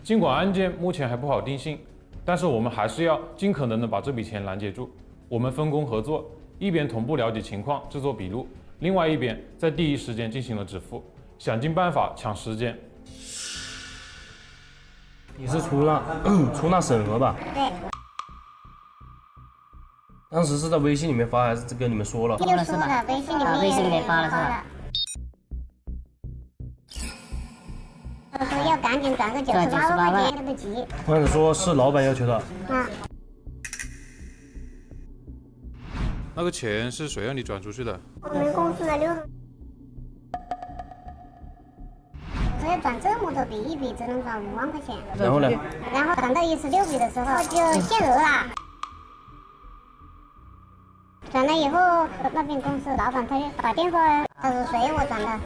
尽管案件目前还不好定性，但是我们还是要尽可能的把这笔钱拦截住。我们分工合作，一边同步了解情况，制作笔录，另外一边在第一时间进行了止付，想尽办法抢时间。你是出纳审核吧？对。当时是在微信里面发还是跟你们说了？就说了，微信里面发了是吧？他说要赶紧转个98万块钱来得及。或者说是老板要求的。那个钱是谁让你转出去的？我们公司的6，所以转这么多笔，一笔只能转5万块钱。然后呢？然后转到16笔的时候就限额了。转了以后，那边公司老板他就打电话，他说谁我转的。